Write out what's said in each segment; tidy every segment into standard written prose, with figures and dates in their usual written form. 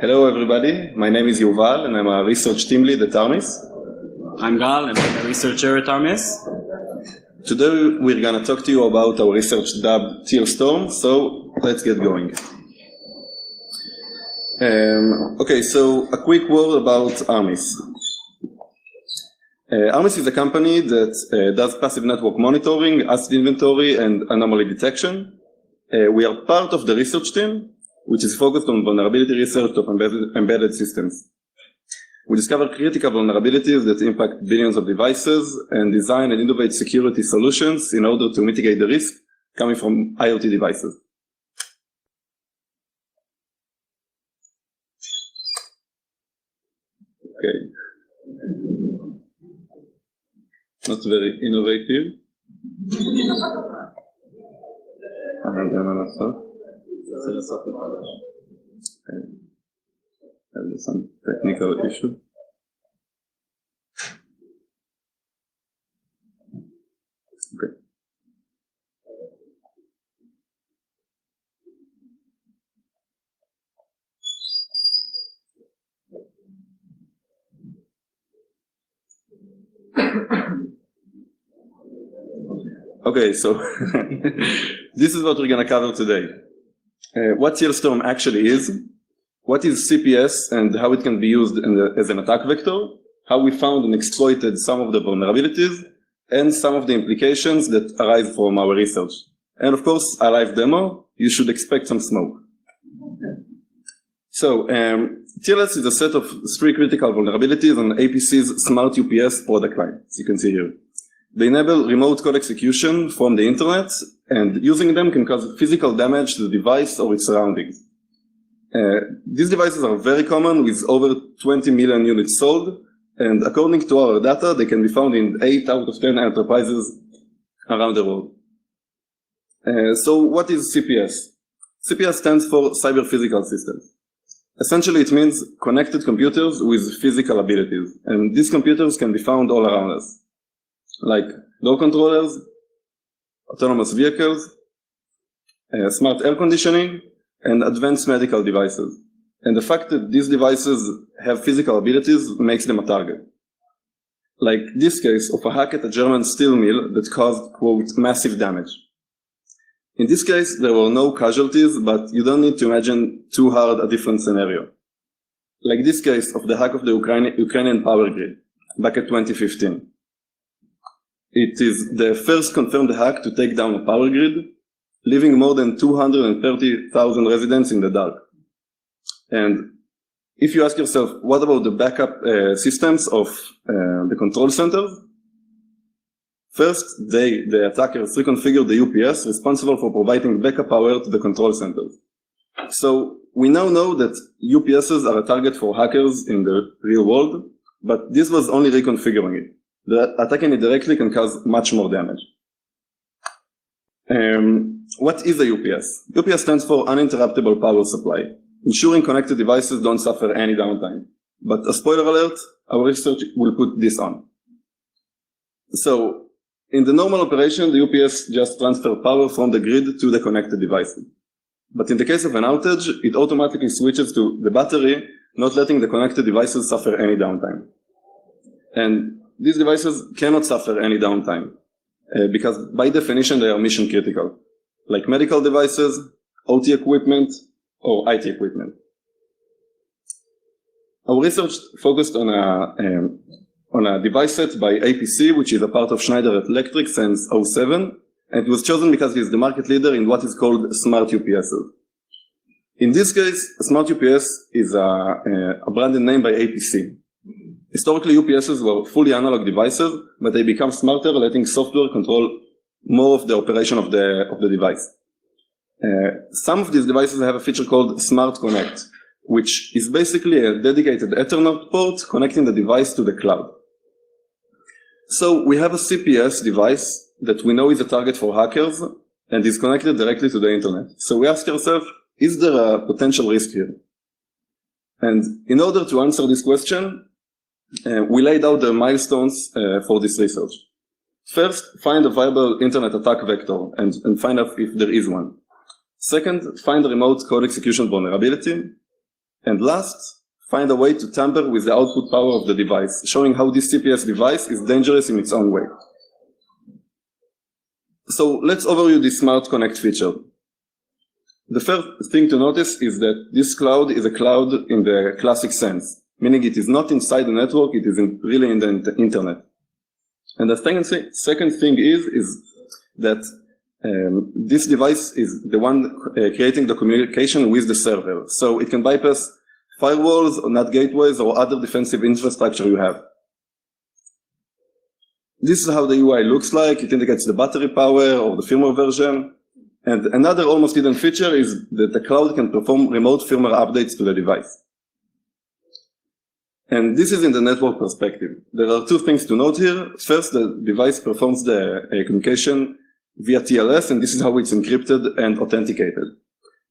Hello everybody, my name is Yuval and I'm a research team lead at Armis. I'm Gal and I'm a researcher at Armis. Today we're going to talk to you about our research dubbed TL so let's get going. Okay, so a quick word about Armis. Armis is a company that does passive network monitoring, asset inventory and anomaly detection. We are part of the research team, which is focused on vulnerability research of embedded systems. We discover critical vulnerabilities that impact billions of devices and design and innovate security solutions in order to mitigate the risk coming from IoT devices. Okay. Not very innovative. There's some technical issue. Okay. Okay, so this is what we're going to cover today. What TLS actually is, what is CPS and how it can be used as an attack vector, how we found and exploited some of the vulnerabilities, and some of the implications that arise from our research. And of course, a live demo, you should expect some smoke. So, TLS is a set of 3 critical vulnerabilities on APC's smart UPS product line, as you can see here. They enable remote code execution from the internet, and using them can cause physical damage to the device or its surroundings. These devices are very common, with over 20 million units sold, and according to our data, they can be found in 8 out of 10 enterprises around the world. So what is CPS? CPS stands for Cyber Physical Systems. Essentially, it means connected computers with physical abilities, and these computers can be found all around us, like door controllers, autonomous vehicles, smart air conditioning, and advanced medical devices. And the fact that these devices have physical abilities makes them a target. Like this case of a hack at a German steel mill that caused, quote, massive damage. In this case, there were no casualties, but you don't need to imagine too hard a different scenario. Like this case of the hack of the Ukrainian power grid back at 2015. It is the first confirmed hack to take down a power grid, leaving more than 230,000 residents in the dark. And if you ask yourself, what about the backup systems of the control centers? First, the attackers reconfigured the UPS responsible for providing backup power to the control centers. So we now know that UPSs are a target for hackers in the real world, but this was only reconfiguring it. Attacking it directly can cause much more damage. What is a UPS? UPS stands for uninterruptible power supply, ensuring connected devices don't suffer any downtime. But a spoiler alert, our research will put this on. So, in the normal operation, the UPS just transfers power from the grid to the connected devices. But in the case of an outage, it automatically switches to the battery, not letting the connected devices suffer any downtime. And these devices cannot suffer any downtime, because by definition they are mission critical, like medical devices, OT equipment, or IT equipment. Our research focused on a device set by APC, which is a part of Schneider Electric since 2007, and it was chosen because it is the market leader in what is called smart UPSs. In this case, smart UPS is a branded name by APC. Historically, UPSs were fully analog devices, but they become smarter, letting software control more of the operation of the device. Some of these devices have a feature called Smart Connect, which is basically a dedicated Ethernet port connecting the device to the cloud. So we have a CPS device that we know is a target for hackers and is connected directly to the internet. So we ask ourselves, is there a potential risk here? And in order to answer this question, we laid out the milestones for this research. First, find a viable internet attack vector and find out if there is one. Second, find a remote code execution vulnerability. And last, find a way to tamper with the output power of the device, showing how this CPS device is dangerous in its own way. So let's overview this Smart Connect feature. The first thing to notice is that this cloud is a cloud in the classic sense, meaning it is not inside the network, it is really in the internet. And the second thing is that this device is the one creating the communication with the server. So it can bypass firewalls or NAT gateways or other defensive infrastructure you have. This is how the UI looks like. It indicates the battery power or the firmware version. And another almost hidden feature is that the cloud can perform remote firmware updates to the device. And this is in the network perspective. There are two things to note here. First, the device performs the communication via TLS, and this is how it's encrypted and authenticated.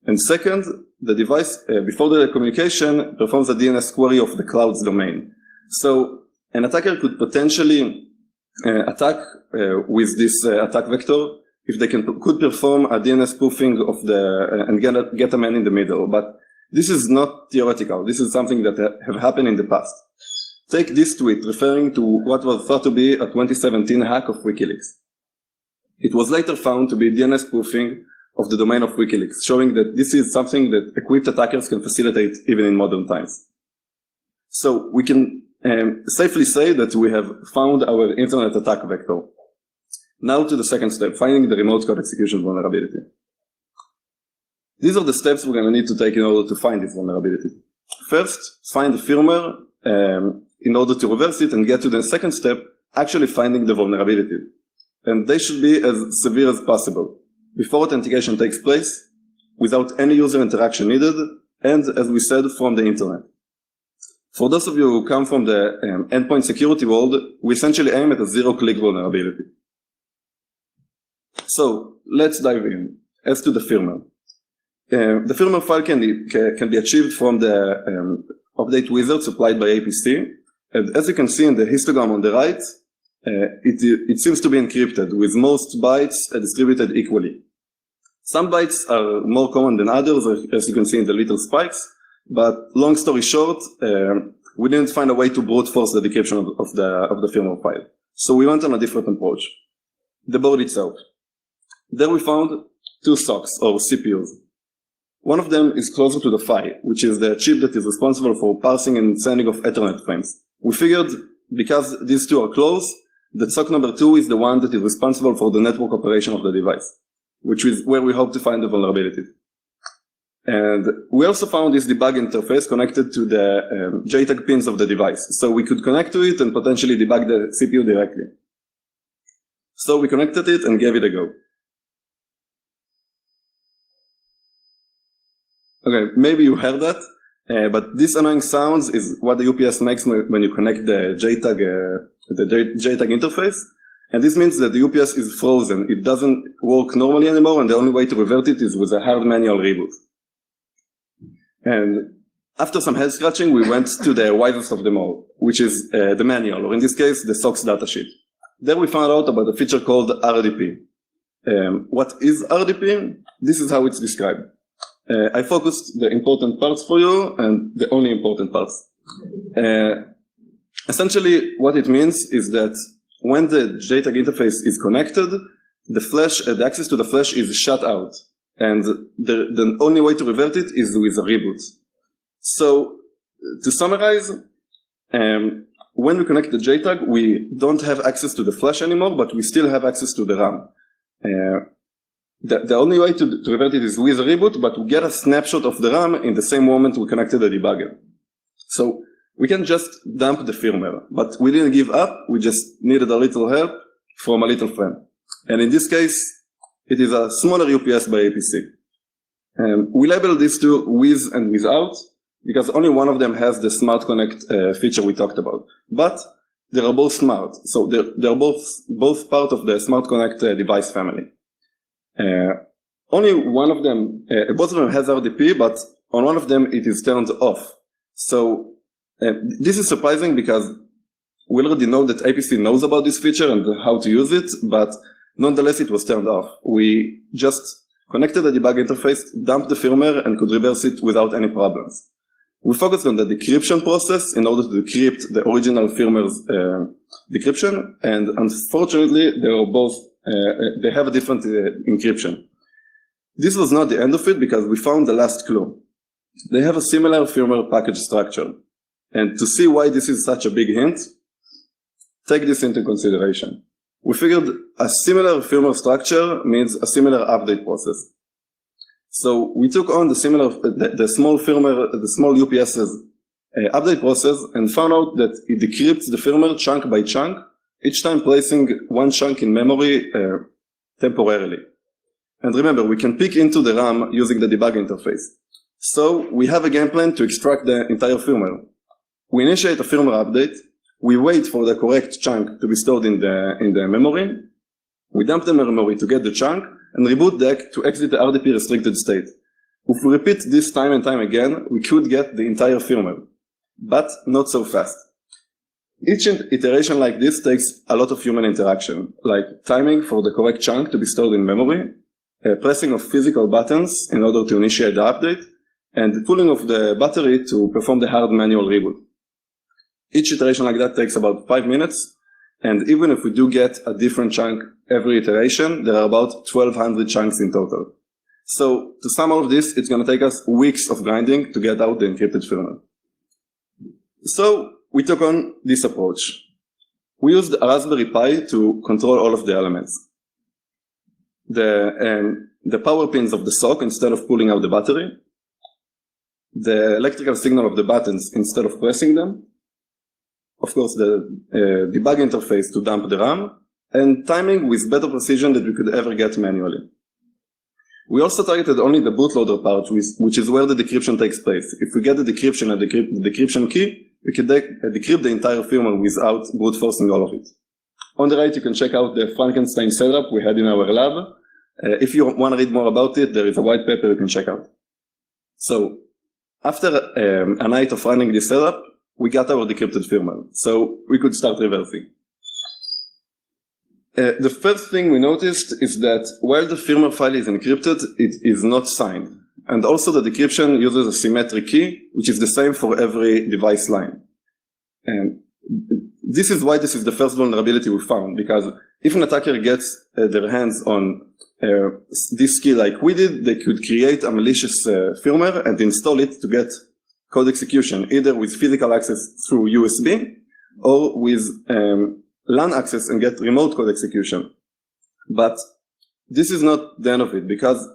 And second, the device, before the communication, performs a DNS query of the cloud's domain. So an attacker could potentially attack with this attack vector if they could perform a DNS spoofing of the and get a man in the middle. But this is not theoretical. This is something that have happened in the past. Take this tweet referring to what was thought to be a 2017 hack of WikiLeaks. It was later found to be DNS spoofing of the domain of WikiLeaks, showing that this is something that equipped attackers can facilitate even in modern times. So we can safely say that we have found our internet attack vector. Now to the second step, finding the remote code execution vulnerability. These are the steps we're going to need to take in order to find this vulnerability. First, find the firmware in order to reverse it and get to the second step, actually finding the vulnerability. And they should be as severe as possible before authentication takes place, without any user interaction needed, and as we said, from the internet. For those of you who come from the endpoint security world, we essentially aim at a zero-click vulnerability. So let's dive in. As to the firmware. The firmware file can be achieved from the update wizard supplied by APC. And as you can see in the histogram on the right, it seems to be encrypted, with most bytes distributed equally. Some bytes are more common than others, as you can see in the little spikes, but long story short, we didn't find a way to brute force the decryption of the firmware file. So we went on a different approach. The board itself. There we found two SOCs, or CPUs. One of them is closer to the PHY, which is the chip that is responsible for parsing and sending of Ethernet frames. We figured, because these two are close, that SOC number 2 is the one that is responsible for the network operation of the device, which is where we hope to find the vulnerability. And we also found this debug interface connected to the JTAG pins of the device. So we could connect to it and potentially debug the CPU directly. So we connected it and gave it a go. Okay, maybe you heard that, but this annoying sounds is what the UPS makes when you connect the JTAG interface. And this means that the UPS is frozen. It doesn't work normally anymore, and the only way to revert it is with a hard manual reboot. And after some head scratching, we went to the wisest of them all, which is the manual, or in this case, the SOC's datasheet. There we found out about a feature called RDP. What is RDP? This is how it's described. I focused the important parts for you, and the only important parts. Essentially, what it means is that when the JTAG interface is connected, the access to the flash is shut out, and the only way to revert it is with a reboot. So, to summarize, when we connect the JTAG, we don't have access to the flash anymore, but we still have access to the RAM. The only way to revert it is with a reboot, but we get a snapshot of the RAM in the same moment we connected the debugger. So we can just dump the firmware, but we didn't give up. We just needed a little help from a little friend. And in this case, it is a smaller UPS by APC. We label these two with and without, because only one of them has the Smart Connect feature we talked about. But they are both smart, so they're both part of the Smart Connect device family. Only one of them, both of them has RDP, but on one of them it is turned off. So this is surprising because we already know that APC knows about this feature and how to use it, but nonetheless it was turned off. We just connected the debug interface, dumped the firmware, and could reverse it without any problems. We focused on the decryption process in order to decrypt the original firmware's decryption, and unfortunately, they have a different encryption. This was not the end of it because we found the last clue. They have a similar firmware package structure. And to see why this is such a big hint, take this into consideration. We figured a similar firmware structure means a similar update process. So we took on the small firmware, the small UPS's update process and found out that it decrypts the firmware chunk by chunk, each time placing one chunk in memory temporarily. And remember, we can peek into the RAM using the debug interface. So we have a game plan to extract the entire firmware. We initiate a firmware update. We wait for the correct chunk to be stored in the memory. We dump the memory to get the chunk and reboot DEC to exit the RDP restricted state. If we repeat this time and time again, we could get the entire firmware, but not so fast. Each iteration like this takes a lot of human interaction, like timing for the correct chunk to be stored in memory, pressing of physical buttons in order to initiate the update, and pulling of the battery to perform the hard manual reboot. Each iteration like that takes about 5 minutes, and even if we do get a different chunk every iteration, there are about 1,200 chunks in total. So to sum all of this, it's going to take us weeks of grinding to get out the encrypted firmware. So we took on this approach. We used a Raspberry Pi to control all of the elements. The power pins of the sock instead of pulling out the battery, the electrical signal of the buttons instead of pressing them, of course the debug interface to dump the RAM, and timing with better precision than we could ever get manually. We also targeted only the bootloader part, which is where the decryption takes place. If we get the decryption and the decryption key, we can decrypt the entire firmware without brute forcing all of it. On the right, you can check out the Frankenstein setup we had in our lab. If you want to read more about it, there is a white paper you can check out. So after a night of running this setup, we got our decrypted firmware. So we could start reversing. The first thing we noticed is that while the firmware file is encrypted, it is not signed. And also the decryption uses a symmetric key, which is the same for every device line. And this is why this is the first vulnerability we found, because if an attacker gets their hands on this key like we did, they could create a malicious firmware and install it to get code execution, either with physical access through USB or with LAN access and get remote code execution. But this is not the end of it, because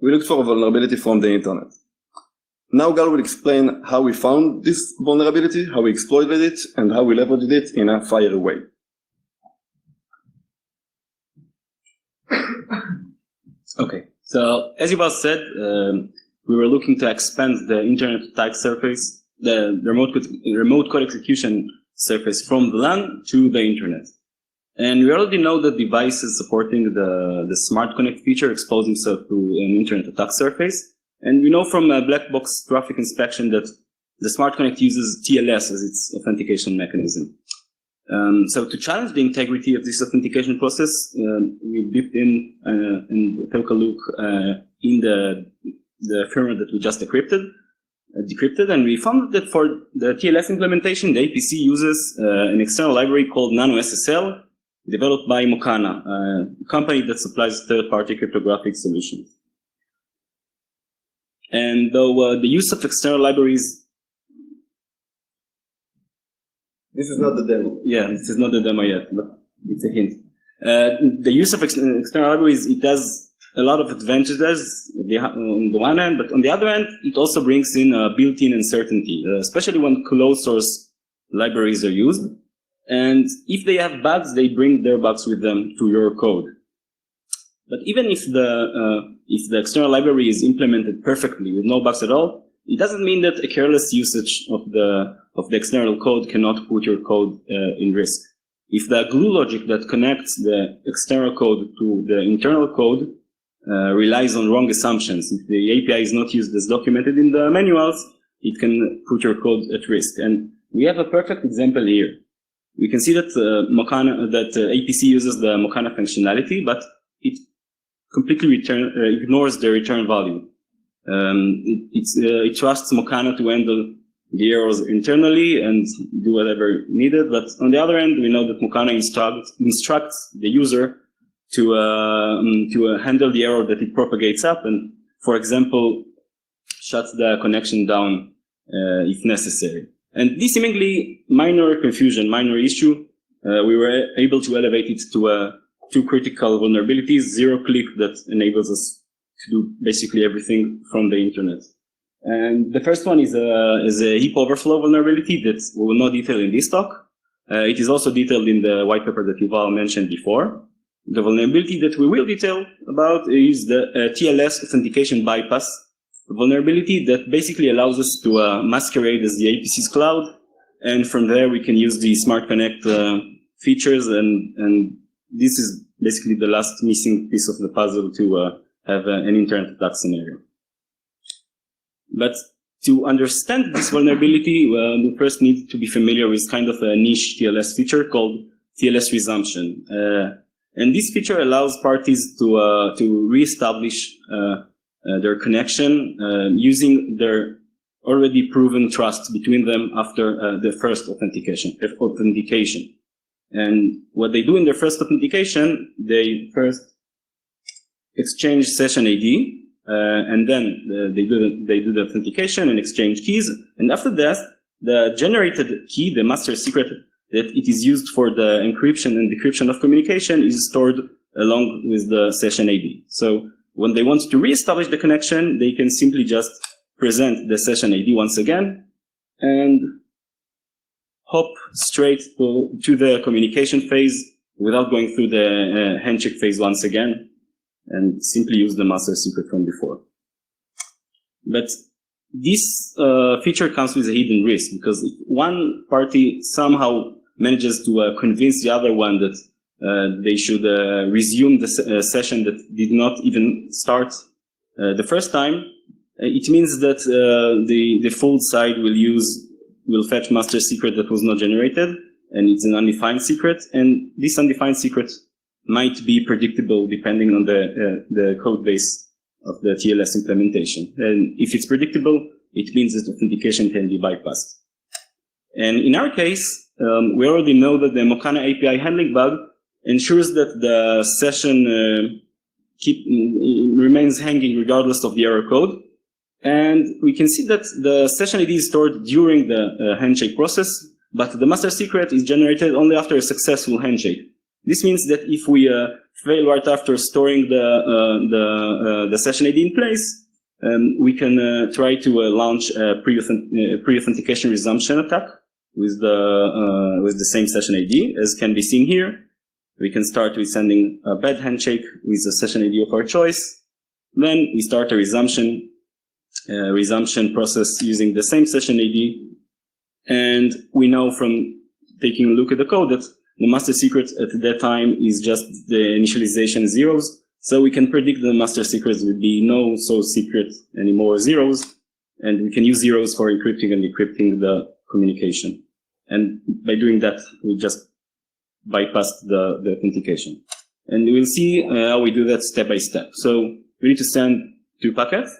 we looked for a vulnerability from the internet. Now Gal will explain how we found this vulnerability, how we exploited it, and how we leveraged it in a fiery way. Okay, so as Yuval said, we were looking to expand the internet attack surface, the remote code execution surface from the LAN to the internet. And we already know that devices supporting the Smart Connect feature expose themselves to an internet attack surface. And we know from black box traffic inspection that the Smart Connect uses TLS as its authentication mechanism. So to challenge the integrity of this authentication process, we dipped in and took a look in the firmware that we just decrypted, and we found that for the TLS implementation, the APC uses an external library called NanoSSL, developed by Mokana, a company that supplies third-party cryptographic solutions. And though the use of external libraries... This is not the demo. Yeah, this is not the demo yet, but it's a hint. The use of external libraries, it has a lot of advantages on the one hand, but on the other hand, it also brings in a built-in uncertainty, especially when closed source libraries are used. And if they have bugs, they bring their bugs with them to your code. But even if the external library is implemented perfectly with no bugs at all, it doesn't mean that a careless usage of the external code cannot put your code in risk. If the glue logic that connects the external code to the internal code relies on wrong assumptions, if the API is not used as documented in the manuals, it can put your code at risk. And we have a perfect example here. We can see that APC uses the Mokana functionality, but it completely ignores the return value. It trusts Mokana to handle the errors internally and do whatever needed. But on the other end, we know that Mukana instructs the user to handle the error that it propagates up, and, for example, shuts the connection down if necessary. And this seemingly minor confusion, minor issue, we were able to elevate it to two critical vulnerabilities: zero-click that enables us to do basically everything from the internet. And the first one is a heap overflow vulnerability that we will not detail in this talk. It is also detailed in the white paper that Yuval mentioned before. The vulnerability that we will detail about is the TLS authentication bypass vulnerability that basically allows us to masquerade as the APC's cloud, and from there we can use the Smart Connect features, and this is basically the last missing piece of the puzzle to have an internet attack scenario. But to understand this vulnerability, we first need to be familiar with kind of a niche TLS feature called TLS resumption. And this feature allows parties to reestablish their connection using their already proven trust between them after the first authentication. And what they do in their first authentication, they first exchange session ID, and then they do the authentication and exchange keys. And after that, the generated key, the master secret that it is used for the encryption and decryption of communication, is stored along with the session ID. So when they want to reestablish the connection, they can simply just present the session ID once again and hop straight to the communication phase without going through the handshake phase once again, and simply use the master secret from before. But this feature comes with a hidden risk, because if one party somehow manages to convince the other one that they should resume the session that did not even start the first time, it means that the default side will fetch master secret that was not generated, and it's an undefined secret, and this undefined secret might be predictable depending on the code base of the TLS implementation. And if it's predictable, it means that authentication can be bypassed. And in our case, we already know that the Mukana API handling bug ensures that the session remains hanging regardless of the error code. And we can see that the session ID is stored during the handshake process, but the master secret is generated only after a successful handshake. This means that if we fail right after storing the session ID in place, we can try to launch a pre-authentication resumption attack with the same session ID, as can be seen here. We can start with sending a bad handshake with the session ID of our choice. Then we start a resumption process using the same session ID. And we know from taking a look at the code that the master secret at that time is just the initialization zeros. So we can predict the master secrets would be no so secret anymore zeros. And we can use zeros for encrypting and decrypting the communication. And by doing that, we just bypassed the authentication. And we'll see how we do that step by step. So we need to send two packets.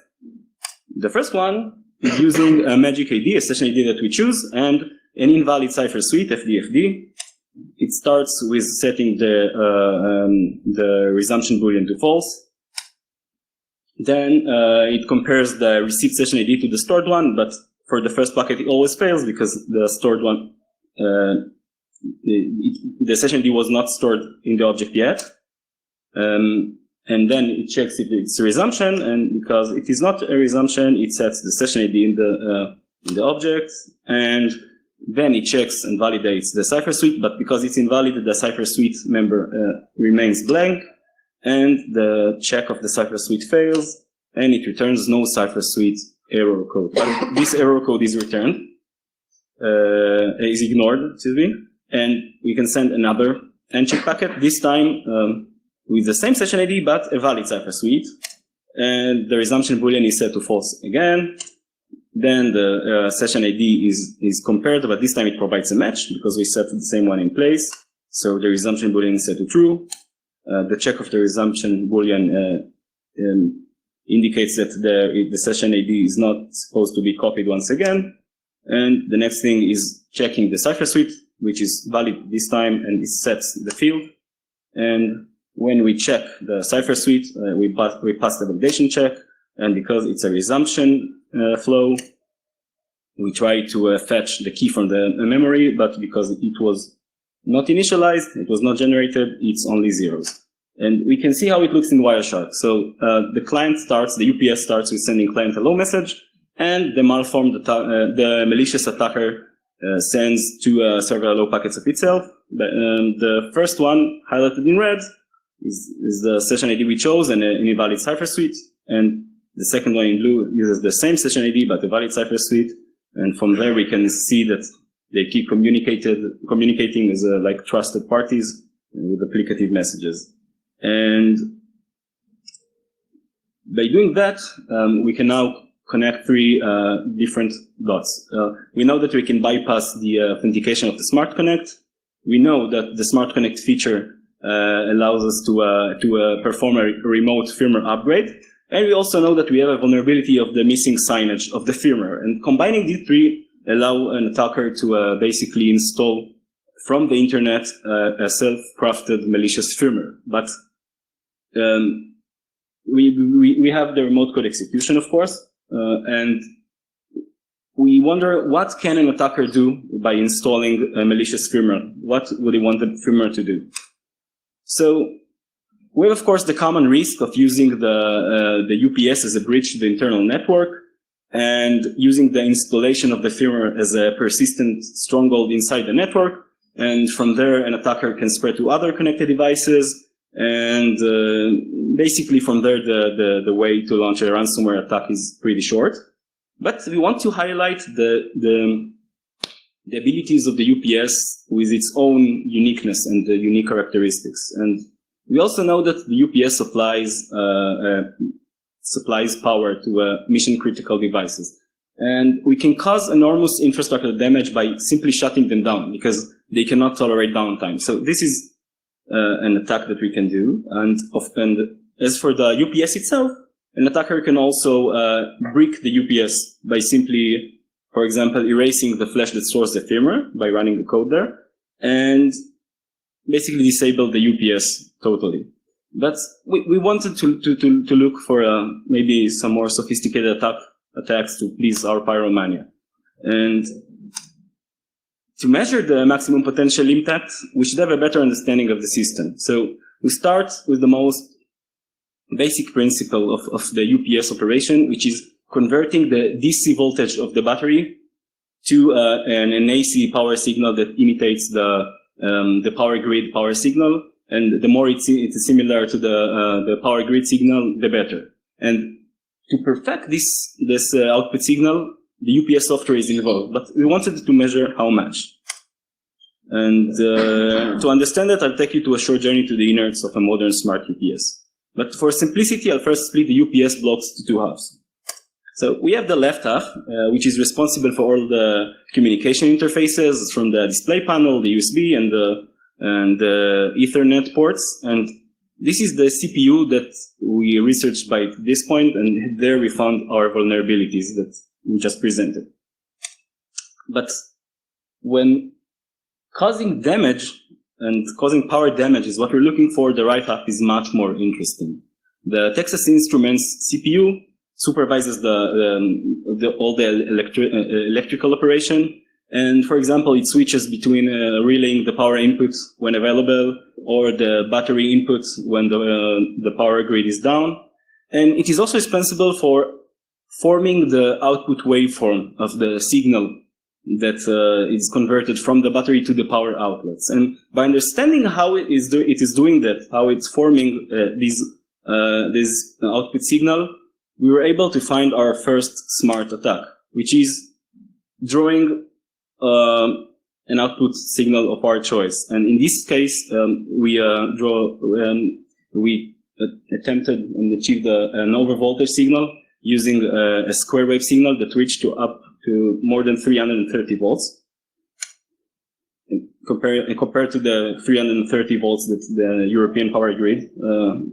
The first one is using a magic ID, a session ID that we choose, and an invalid cipher suite, FDFD. It starts with setting the resumption boolean to false. Then it compares the received session ID to the stored one, but for the first packet it always fails because the stored one, the session ID was not stored in the object yet. And then it checks if it's a resumption, and because it is not a resumption, it sets the session ID in the object, and then it checks and validates the cipher suite, but because it's invalid, the cipher suite member remains blank, and the check of the cipher suite fails, and it returns no cipher suite error code. But this error code is returned, is ignored, excuse me, and we can send another handshake packet, this time with the same session ID, but a valid cipher suite. And the resumption boolean is set to false again. Then the session ID is compared, but this time it provides a match because we set the same one in place. So the resumption boolean is set to true. The check of the resumption boolean indicates that the session ID is not supposed to be copied once again. And the next thing is checking the cipher suite, which is valid this time, and it sets the field. And when we check the cipher suite, we pass the validation check. And because it's a resumption flow, we try to fetch the key from the memory, but because it was not initialized, it was not generated, it's only zeros. And we can see how it looks in Wireshark. So the client starts, the UPS starts with sending client hello message, and the malformed, the malicious attacker sends two server hello packets of itself. The first one, highlighted in red, is the session ID we chose and an invalid cipher suite. And the second one in blue uses the same session ID, but a valid cipher suite. And from there, we can see that they keep communicating as like trusted parties with applicative messages. And by doing that, we can now connect three different dots. We know that we can bypass the authentication of the Smart Connect. We know that the Smart Connect feature allows us to perform a remote firmware upgrade. And we also know that we have a vulnerability of the missing signage of the firmware. And combining these three allow an attacker to basically install from the internet a self-crafted malicious firmware. But we have the remote code execution, of course, and we wonder what can an attacker do by installing a malicious firmware? What would he want the firmware to do? So we have, of course, the common risk of using the UPS as a bridge to the internal network and using the installation of the firmware as a persistent stronghold inside the network. And from there, an attacker can spread to other connected devices. And basically from there, the way to launch a ransomware attack is pretty short. But we want to highlight the abilities of the UPS with its own uniqueness and the unique characteristics. And we also know that the UPS supplies power to mission-critical devices. And we can cause enormous infrastructure damage by simply shutting them down because they cannot tolerate downtime. So this is an attack that we can do. And as for the UPS itself, an attacker can also brick the UPS by simply, for example, erasing the flash that stores the firmware by running the code there, and basically disable the UPS totally. But we wanted to look for maybe some more sophisticated attacks to please our pyromania. And to measure the maximum potential impact, we should have a better understanding of the system. So we start with the most basic principle of the UPS operation, which is converting the DC voltage of the battery to an AC power signal that imitates the power grid power signal. And the more it's similar to the power grid signal, the better. And to perfect this output signal, the UPS software is involved, but we wanted to measure how much. And to understand that, I'll take you to a short journey to the innards of a modern smart UPS. But for simplicity, I'll first split the UPS blocks to two halves. So we have the left half, which is responsible for all the communication interfaces from the display panel, the USB, and the Ethernet ports. And this is the CPU that we researched by this point, and there we found our vulnerabilities that we just presented. But when causing damage and causing power damage is what we're looking for, the right half is much more interesting. The Texas Instruments CPU supervises all the electrical operation. And for example, it switches between relaying the power inputs when available or the battery inputs when the power grid is down. And it is also responsible for forming the output waveform of the signal that is converted from the battery to the power outlets. And by understanding how it is doing that, how it's forming this output signal, we were able to find our first smart attack, which is drawing an output signal of our choice. And in this case, we attempted and achieved an overvoltage signal using a square wave signal that reached up to more than 330 volts. Compared to the 330 volts that the European power grid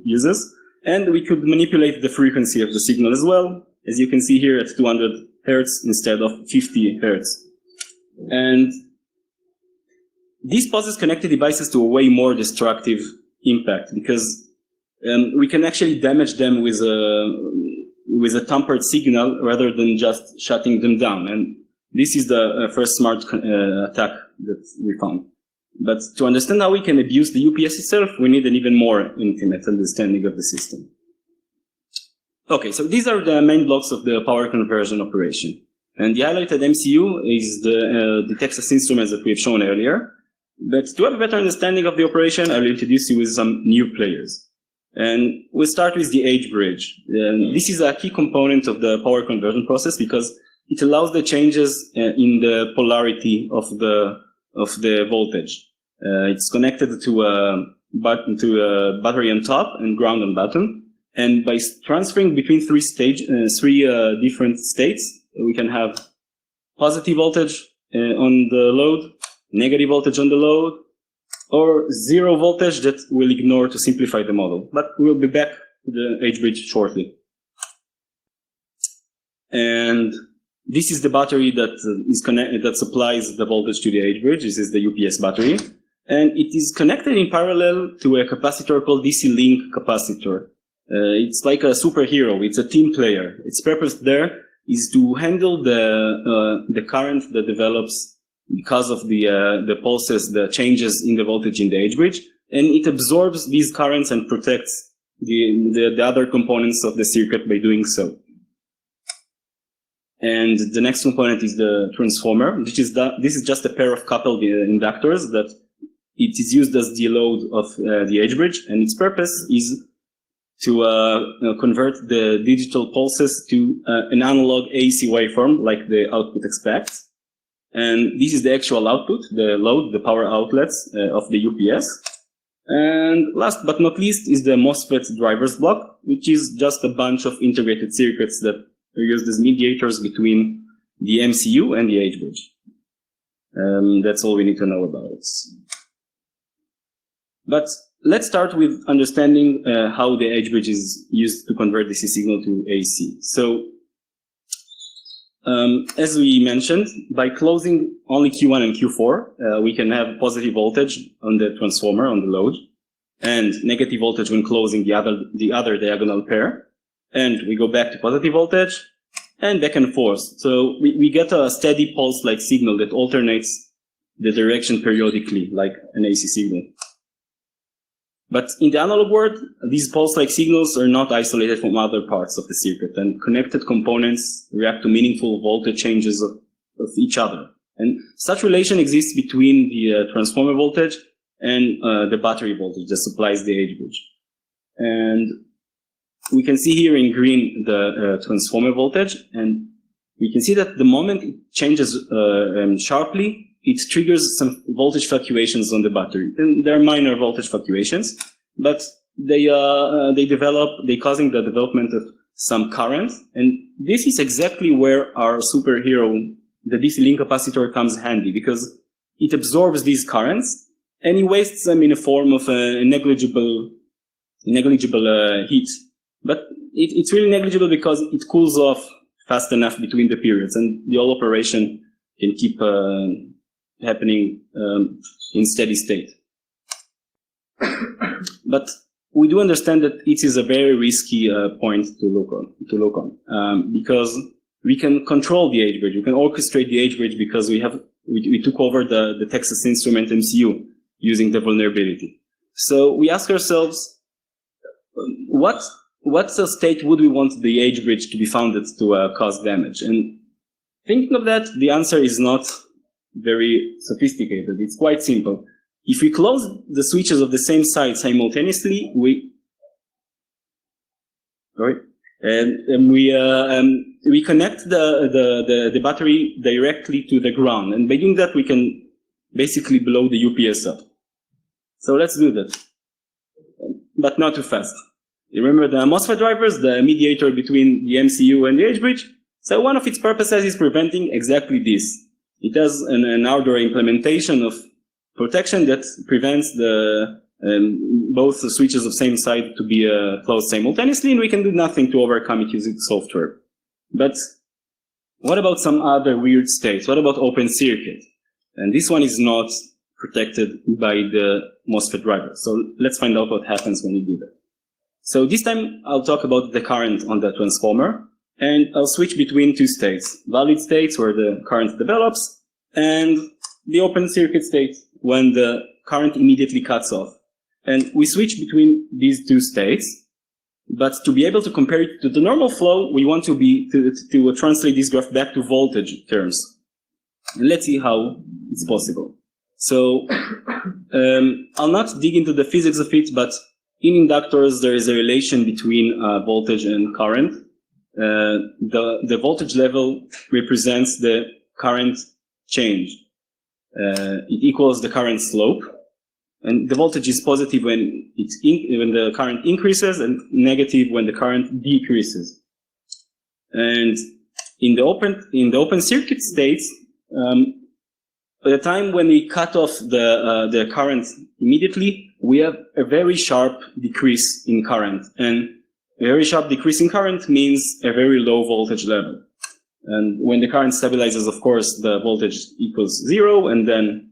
uses. And we could manipulate the frequency of the signal as well. As you can see here at 210 hertz instead of 50 hertz. And this poses connected devices to a way more destructive impact, because we can actually damage them with a tampered signal rather than just shutting them down. And this is the first smart attack that we found. But to understand how we can abuse the UPS itself, we need an even more intimate understanding of the system. Okay, so these are the main blocks of the power conversion operation. And the highlighted MCU is the Texas Instruments that we have shown earlier. But to have a better understanding of the operation, I'll introduce you with some new players. And we'll start with the H bridge. This is a key component of the power conversion process because it allows the changes in the polarity of the voltage. It's connected to a battery on top and ground on bottom. And by transferring between three different states, we can have positive voltage on the load, negative voltage on the load, or zero voltage that we'll ignore to simplify the model. But we'll be back to the H-bridge shortly. And this is the battery that is connected, that supplies the voltage to the H-bridge. This is the UPS battery. And it is connected in parallel to a capacitor called DC link capacitor. It's like a superhero. It's a team player. Its purpose there is to handle the current that develops because of the pulses, the changes in the voltage in the H-bridge, and it absorbs these currents and protects the other components of the circuit by doing so. And the next component is the transformer, which is this is just a pair of coupled inductors that it is used as the load of the H-bridge, and its purpose is to convert the digital pulses to an analog AC waveform like the output expects. And this is the actual output, the load, the power outlets of the UPS. And last but not least is the MOSFET drivers block, which is just a bunch of integrated circuits that are used as mediators between the MCU and the H-bridge. That's all we need to know about it. But let's start with understanding how the H-bridge is used to convert DC signal to AC. So, as we mentioned, by closing only Q1 and Q4, we can have positive voltage on the transformer, on the load, and negative voltage when closing the other diagonal pair. And we go back to positive voltage and back and forth. So we get a steady pulse-like signal that alternates the direction periodically, like an AC signal. But in the analog world, these pulse-like signals are not isolated from other parts of the circuit, and connected components react to meaningful voltage changes of each other. And such relation exists between the transformer voltage and the battery voltage that supplies the H-bridge. And we can see here in green the transformer voltage, and we can see that the moment it changes sharply, it triggers some voltage fluctuations on the battery. And they're minor voltage fluctuations, but they causing the development of some current. And this is exactly where our superhero, the DC link capacitor, comes handy, because it absorbs these currents and it wastes them in a form of a negligible heat. But it's really negligible because it cools off fast enough between the periods, and the whole operation can keep happening in steady state. But we do understand that it is a very risky point to look on, because we can control the H-bridge, we can orchestrate the H-bridge, because we took over the Texas Instrument MCU using the vulnerability. So we ask ourselves, what state would we want the H-bridge to be founded to cause damage? And thinking of that, the answer is not very sophisticated. It's quite simple. If we close the switches of the same side simultaneously, we connect the battery directly to the ground, and by doing that, we can basically blow the UPS up. So let's do that, but not too fast. You remember the MOSFET drivers, the mediator between the MCU and the H-bridge? So one of its purposes is preventing exactly this. It has an outdoor implementation of protection that prevents both the switches of same side to be closed simultaneously, and we can do nothing to overcome it using software. But what about some other weird states? What about open circuit? And this one is not protected by the MOSFET driver. So let's find out what happens when you do that. So this time I'll talk about the current on the transformer, and I'll switch between two states: valid states where the current develops, and the open circuit state when the current immediately cuts off. And we switch between these two states, but to be able to compare it to the normal flow, we want to translate this graph back to voltage terms. And let's see how it's possible. So I'll not dig into the physics of it, but in inductors, there is a relation between voltage and current. The voltage level represents the current change. It equals the current slope. And the voltage is positive when when the current increases, and negative when the current decreases. And in the open circuit states, by the time when we cut off the current immediately, we have a very sharp decrease in current. And a very sharp decrease in current means a very low voltage level. And when the current stabilizes, of course, the voltage equals 0, and then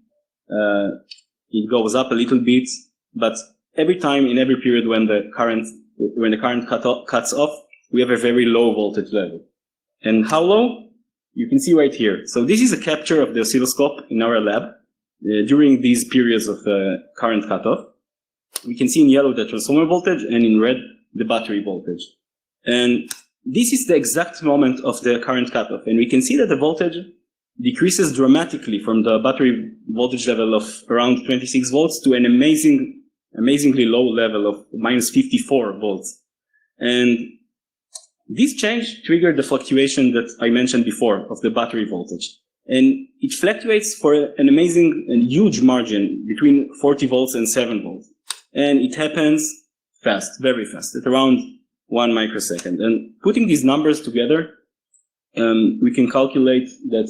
it goes up a little bit. But every time in every period when the current cuts off, we have a very low voltage level. And how low? You can see right here. So this is a capture of the oscilloscope in our lab during these periods of current cutoff. We can see in yellow the transformer voltage, and in red the battery voltage. And this is the exact moment of the current cutoff. And we can see that the voltage decreases dramatically from the battery voltage level of around 26 volts to an amazingly low level of minus 54 volts. And this change triggered the fluctuation that I mentioned before of the battery voltage. And it fluctuates for an amazing and huge margin between 40 volts and 7 volts. And it happens fast, very fast, at around 1 microsecond. And putting these numbers together, we can calculate that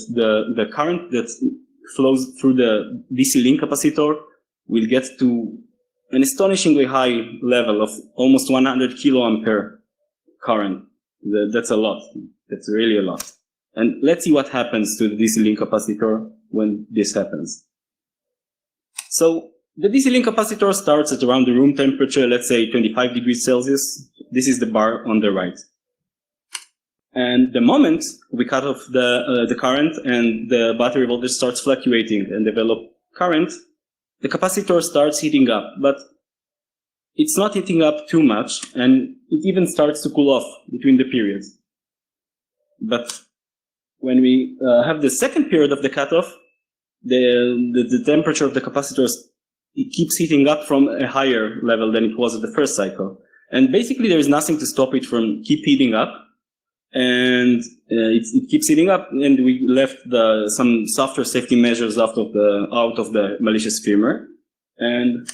the current that flows through the DC link capacitor will get to an astonishingly high level of almost 100 kiloampere current. That's a lot. That's really a lot. And let's see what happens to the DC link capacitor when this happens. So the DC link capacitor starts at around the room temperature, let's say 25 degrees Celsius. This is the bar on the right. And the moment we cut off the current and the battery voltage starts fluctuating and develop current, the capacitor starts heating up. But it's not heating up too much, and it even starts to cool off between the periods. But when we have the second period of the cutoff, the temperature of the capacitor, it keeps heating up from a higher level than it was at the first cycle. And basically there is nothing to stop it from keep heating up. And it keeps heating up, and we left some software safety measures out of the malicious firmware. And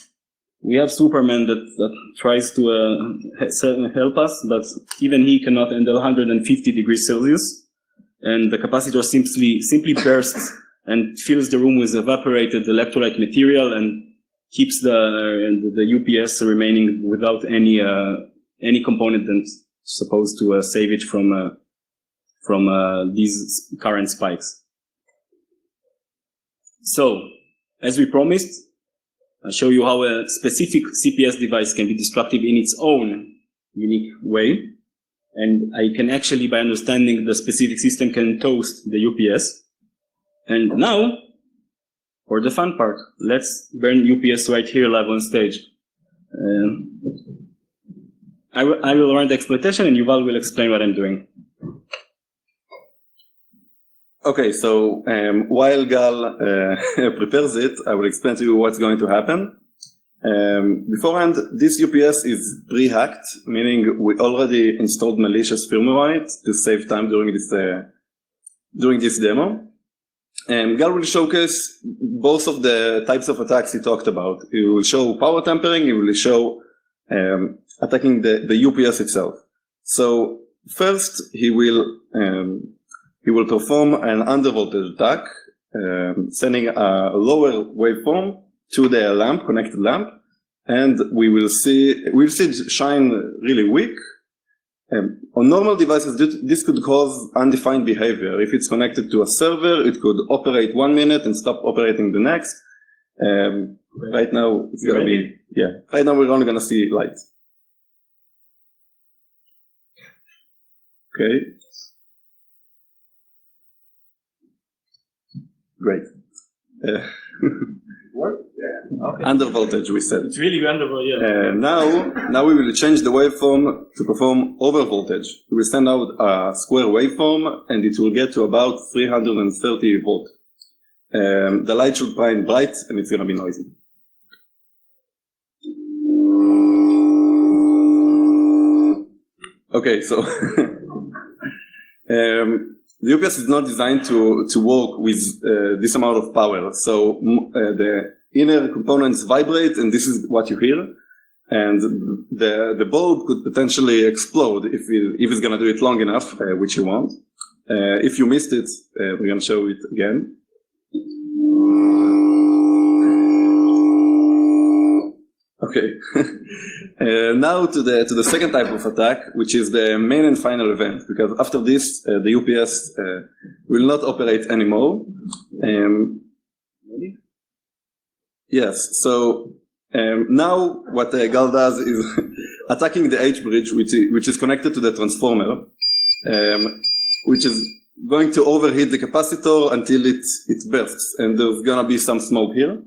we have Superman that tries to help us, but even he cannot handle 150 degrees Celsius. And the capacitor simply bursts and fills the room with evaporated electrolyte material and keeps the UPS remaining without any component that's supposed to save it from these current spikes. So, as we promised, I'll show you how a specific CPS device can be destructive in its own unique way. And I can actually, by understanding the specific system, can toast the UPS. And now, for the fun part, let's burn UPS right here live on stage. I will run the exploitation, and Yuval will explain what I'm doing. Okay, so while Gal prepares it, I will explain to you what's going to happen. Beforehand, this UPS is pre-hacked, meaning we already installed malicious firmware on it to save time during this demo. Gal will showcase both of the types of attacks he talked about. He will show power tampering, he will show attacking the UPS itself. So first, he will perform an undervoltage attack, sending a lower waveform to the lamp, connected lamp, and we'll see it shine really weak, On normal devices, this could cause undefined behavior. If it's connected to a server, it could operate 1 minute and stop operating the next. Right now, it's gonna be, yeah. Right now, we're only gonna see light. Okay. Great. What? Yeah. Okay. Under voltage, we said. It's really wonderful, yeah. Now we will change the waveform to perform over voltage. We will send out a square waveform, and it will get to about 330 volts. The light should shine bright, and it's gonna be noisy. Okay, so the UPS is not designed to work with this amount of power. So the inner components vibrate, and this is what you hear. And the bulb could potentially explode if it's going to do it long enough, which you want. If you missed it, we're going to show it again. Okay. Now to the second type of attack, which is the main and final event, because after this, the UPS will not operate anymore. Yes, so now what Gal does is attacking the H bridge, which is connected to the transformer, which is going to overheat the capacitor until it bursts, and there's gonna be some smoke here.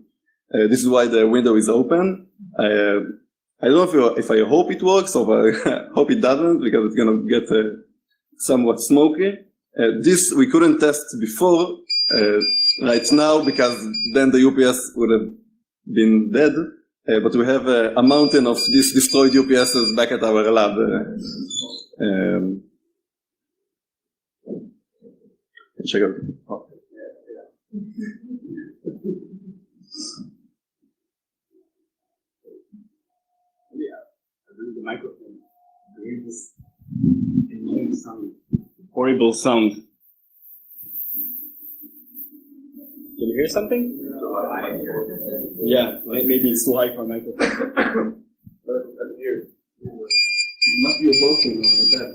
This is why the window is open. I don't know if I hope it works or I hope it doesn't, because it's gonna get somewhat smoky. This we couldn't test before right now, because then the UPS would have been dead. But we have a mountain of these destroyed UPSs back at our lab. Check out. Oh. The microphone. This annoying sound. Horrible sound. Can you hear something? Yeah, maybe it's too high for a microphone. Here. Must be a voting like that.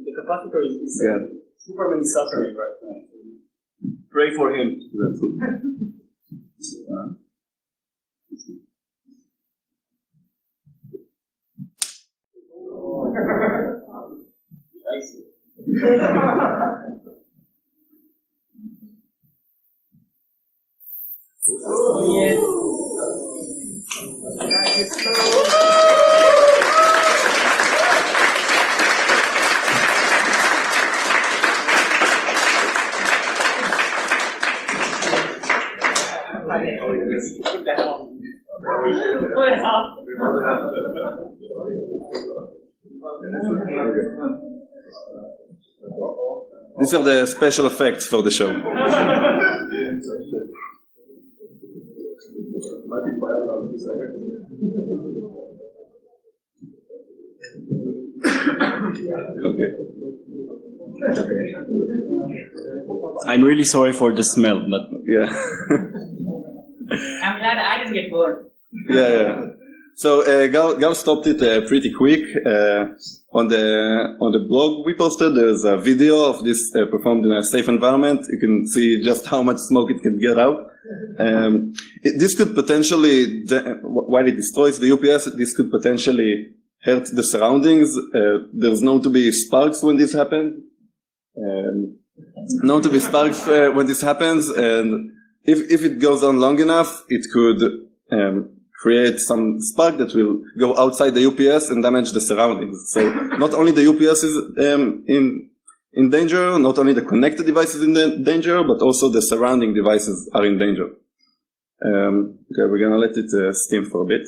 The capacitor is Superman is suffering right now. Pray for him. These are the special effects for the show. Okay. I'm really sorry for the smell, but yeah. I'm glad I didn't get bored. Yeah. So Gal stopped it pretty quick. On the blog we posted, there's a video of this performed in a safe environment. You can see just how much smoke it can get out. This could potentially, while it destroys the UPS, this could potentially hurt the surroundings. There's known to be sparks when this happens. And if it goes on long enough, it could create some spark that will go outside the UPS and damage the surroundings. So not only the UPS is in danger, not only the connected devices in danger, but also the surrounding devices are in danger. Okay, we're gonna let it steam for a bit.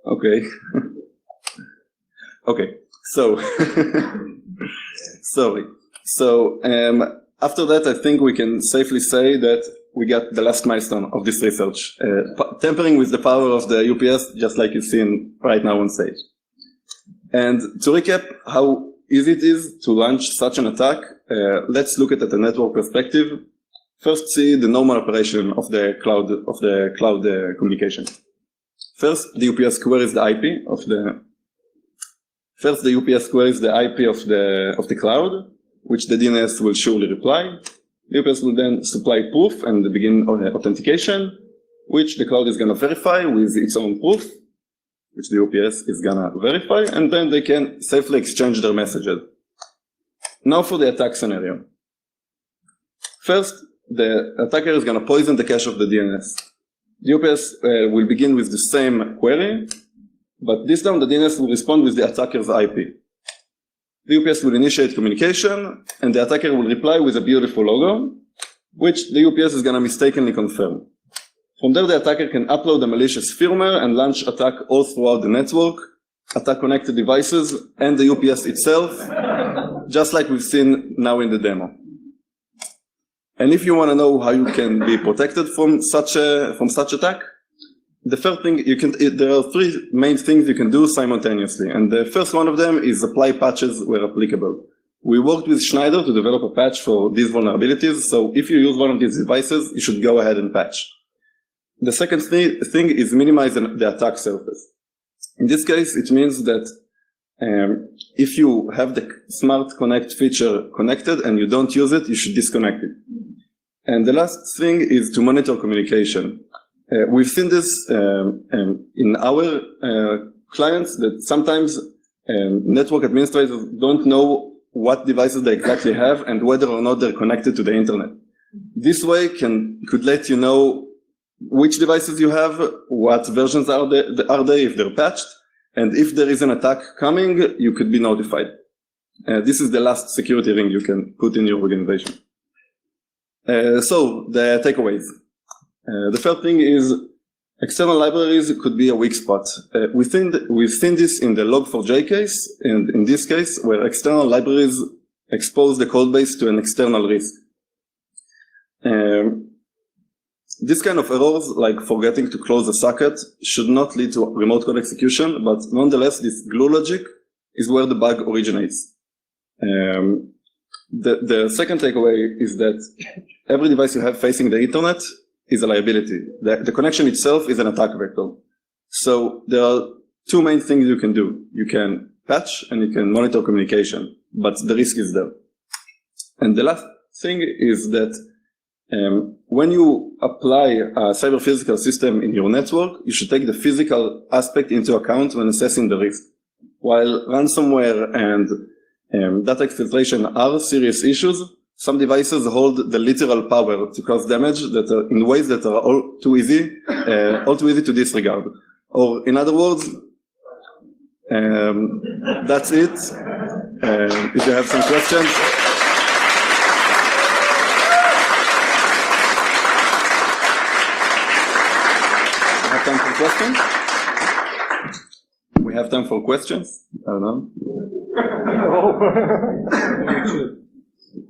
Okay. Okay. So, sorry. So, after that, I think we can safely say that we got the last milestone of this research, tampering with the power of the UPS, just like you've seen right now on stage. And to recap how easy it is to launch such an attack, let's look at it at a network perspective. First, see the normal operation of the cloud communication. First, the UPS queries the IP of the. First, the UPS queries the IP of the cloud, which the DNS will surely reply. The UPS will then supply proof and begin authentication, which the cloud is going to verify with its own proof, which the UPS is going to verify, and then they can safely exchange their messages. Now for the attack scenario. First, the attacker is going to poison the cache of the DNS. The UPS will begin with the same query, but this time the DNS will respond with the attacker's IP. The UPS will initiate communication, and the attacker will reply with a beautiful logo, which the UPS is going to mistakenly confirm. From there, the attacker can upload a malicious firmware and launch attack all throughout the network, attack connected devices, and the UPS itself, just like we've seen now in the demo. And if you want to know how you can be protected from such attack, the first thing there are three main things you can do simultaneously, and the first one of them is apply patches where applicable. We worked with Schneider to develop a patch for these vulnerabilities, so if you use one of these devices, you should go ahead and patch. The second thing is minimize the attack surface. In this case, it means that if you have the Smart Connect feature connected and you don't use it, you should disconnect it. And the last thing is to monitor communication. We've seen this in our clients, that sometimes network administrators don't know what devices they exactly have and whether or not they're connected to the internet. This way could let you know which devices you have, what versions are they if they're patched, and if there is an attack coming, you could be notified. This is the last security ring you can put in your organization. So the takeaways. The first thing is external libraries could be a weak spot. We've seen this in the Log4j case, and in this case, where external libraries expose the code base to an external risk. This kind of errors, like forgetting to close a socket, should not lead to remote code execution, but nonetheless, this glue logic is where the bug originates. The second takeaway is that every device you have facing the internet is a liability. The connection itself is an attack vector. So there are two main things you can do. You can patch and you can monitor communication, but the risk is there. And the last thing is that when you apply a cyber physical system in your network, you should take the physical aspect into account when assessing the risk. While ransomware and data exfiltration are serious issues, some devices hold the literal power to cause damage that are in ways that are all too easy to disregard. Or in other words, that's it. If you have some questions. Have time for questions? We have time for questions? I don't know.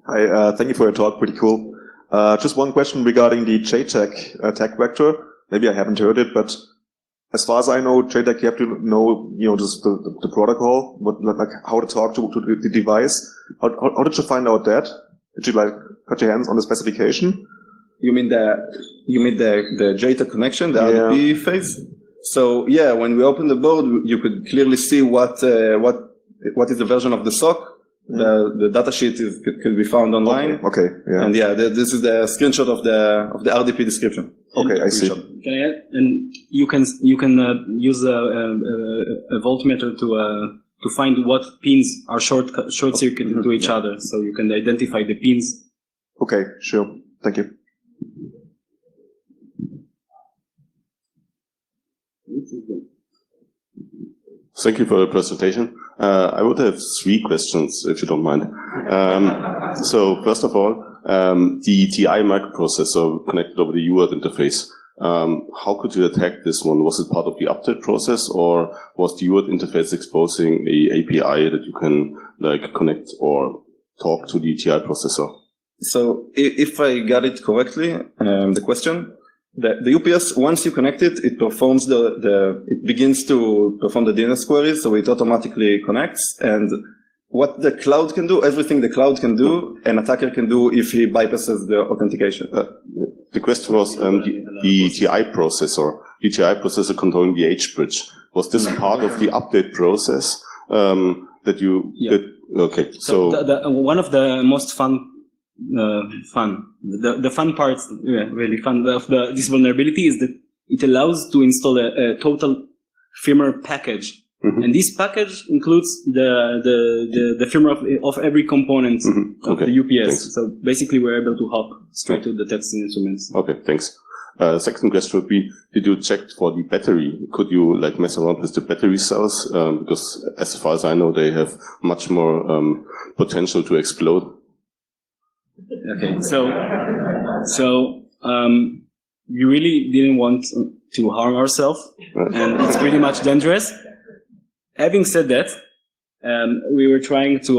Hi, thank you for your talk, pretty cool. Just one question regarding the JTAG attack vector. Maybe I haven't heard it, but as far as I know, JTAG, you have to know, just the protocol, like how to talk to the device. How did you find out that? Did you put your hands on the specification? You mean the JTAG connection, the RDP phase? So yeah, when we opened the board, you could clearly see what is the version of the SOC. The data sheet can be found online. Okay. Yeah. And yeah, this is the screenshot of the RDP description. Okay, I see. Can I add? And you can use a voltmeter to find what pins are short circuited to each other, so you can identify the pins. Okay, sure. Thank you. Thank you for the presentation. I would have 3 questions, if you don't mind. So first of all, the TI microprocessor connected over the UART interface. How could you attack this one? Was it part of the update process, or was the UART interface exposing a API that you can connect or talk to the TI processor? So if I got it correctly, the question, the UPS, once you connect it, it performs it begins to perform the DNS queries, so it automatically connects. And what the cloud can do, everything the cloud can do, an attacker can do if he bypasses the authentication. The question was the TI processor controlling the H bridge. Was this part of the update process that you did? Okay, so one of the most the fun parts, really fun of this vulnerability is that it allows to install a total firmware package. Mm-hmm. And this package includes the firmware of every component of the UPS. Thanks. So basically we're able to hop straight to the testing instruments. Okay, thanks. Second question would be, did you check for the battery? Could you mess around with the battery cells? Because as far as I know, they have much more potential to explode. Okay, so we really didn't want to harm ourselves, and it's pretty much dangerous. Having said that, we were trying to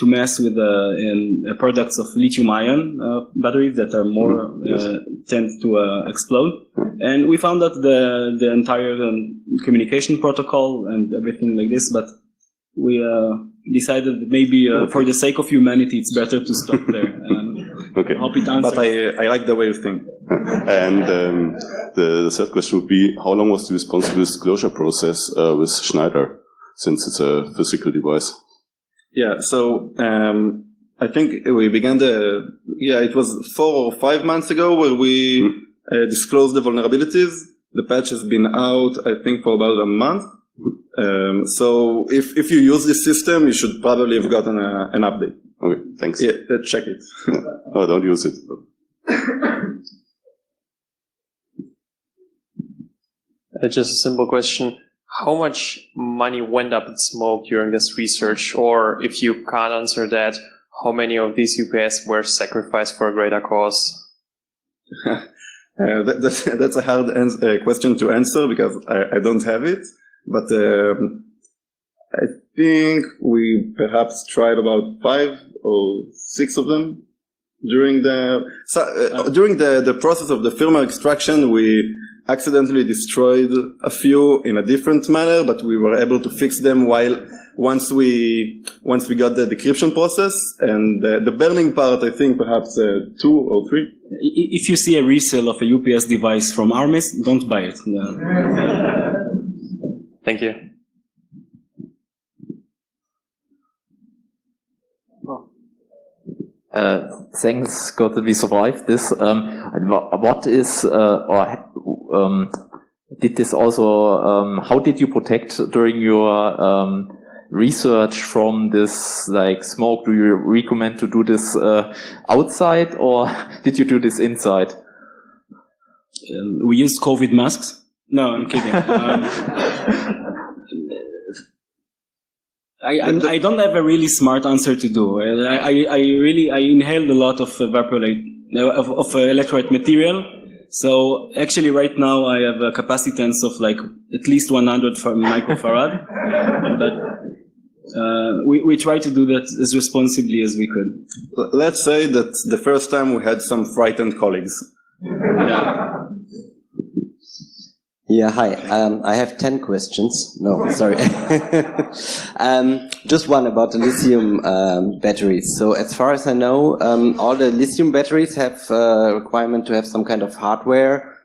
mess with products of lithium-ion batteries that are more tend to explode, and we found that the entire communication protocol and everything like this, but we decided that maybe for the sake of humanity, it's better to stop there. Okay. Hope it answers. But I like the way you think. And the third question would be, how long was the responsible disclosure process with Schneider, since it's a physical device? Yeah, so I think we began it was 4 or 5 months ago where we disclosed the vulnerabilities. The patch has been out, I think, for about a month. So if you use this system, you should probably have gotten an update. Okay, thanks. Yeah, check it. Oh, don't use it. Just a simple question. How much money went up in smoke during this research? Or if you can't answer that, how many of these UPS were sacrificed for a greater cause? That's a hard question to answer because I don't have it. But I think we perhaps tried about 5 or 6 of them during the process of the firmware extraction. We accidentally destroyed a few in a different manner, but we were able to fix them once we got the decryption process. And the burning part, I think perhaps 2 or 3. If you see a resale of a UPS device from Armis, don't buy it. Thank you. Thanks God that we survived this. What is, did this also, how did you protect during your research from this smoke? Do you recommend to do this outside, or did you do this inside? We used COVID masks. No, I'm kidding. I don't have a really smart answer to do. I inhaled a lot of electrolyte material. So actually right now I have a capacitance of at least 100 microfarad. But we try to do that as responsibly as we could. Let's say that the first time we had some frightened colleagues. Yeah. Yeah, hi. I have 10 questions. No, sorry. Just one about the lithium batteries. So as far as I know, all the lithium batteries have a requirement to have some kind of hardware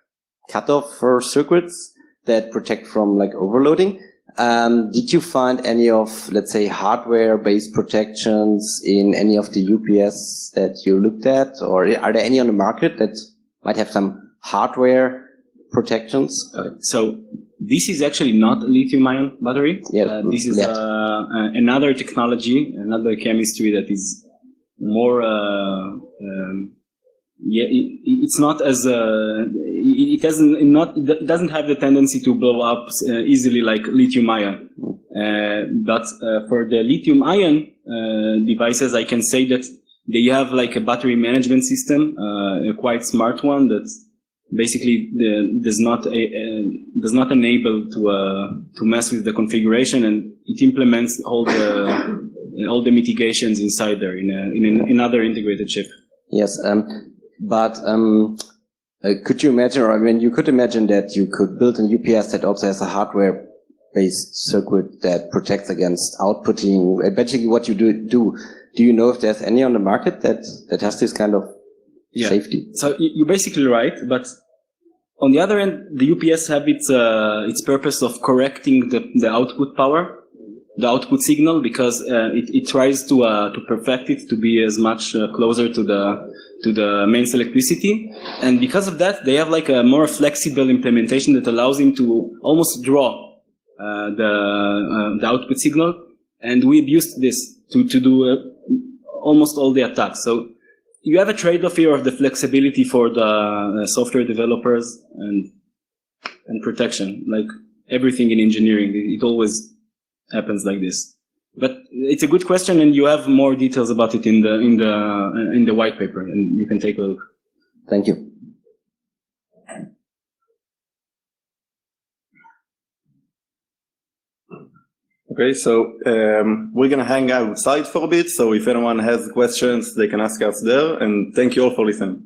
cutoff for circuits that protect from overloading. Did you find any of, let's say, hardware-based protections in any of the UPS that you looked at? Or are there any on the market that might have some hardware protections? So this is actually not a lithium-ion battery. Yeah, this is another technology, another chemistry that is more. It's not as it doesn't have the tendency to blow up easily like lithium-ion. But for the lithium-ion devices, I can say that they have a battery management system, a quite smart one that basically does not enable to mess with the configuration, and it implements all the all the mitigations inside there in another integrated chip. Yes, but could you imagine, or I mean, you could imagine that you could build an UPS that also has a hardware-based circuit that protects against outputting. Basically, what you do you know if there's any on the market that has this kind of safety? So you're basically right, but on the other end, the UPS have its purpose of correcting the output power, the output signal, because it tries to perfect it to be as much closer to the mains electricity, and because of that, they have like a more flexible implementation that allows him to almost draw the output signal, and we've used this to do almost all the attacks. So you have a trade-off here of the flexibility for the software developers and protection, like everything in engineering. It always happens like this. But it's a good question, and you have more details about it in the white paper, and you can take a look. Thank you. Okay, so we're going to hang outside for a bit. So if anyone has questions, they can ask us there. And thank you all for listening.